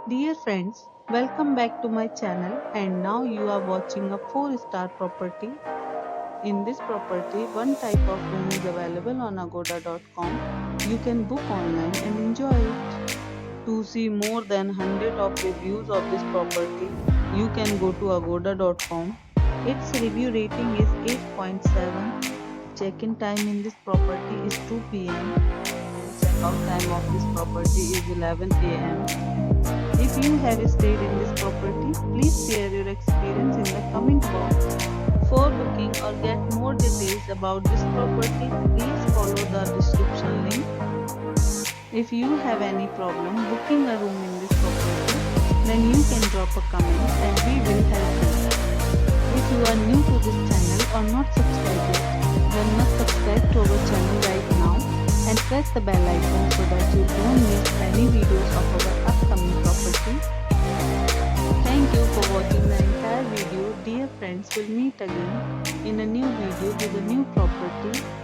Dear friends, welcome back to my channel and now you are watching a 4-star property. In this property, one type of room is available on agoda.com. You can book online and enjoy it. To see more than 100 of reviews of this property, you can go to agoda.com. Its review rating is 8.7. Check-in time in this property is 2 p.m. and check-out time of this property is 11 a.m. If you have stayed in this property, please share your experience in the comment box. For booking or get more details about this property, please follow the description link. If you have any problem booking a room in this property, then you can drop a comment and we will help you. If you are new to this channel or not subscribed yet, then must subscribe to our channel right now and press the bell icon so that you don't miss any videos of our upcoming property. Thank you for watching the entire video. Dear friends, we'll meet again in a new video with a new property.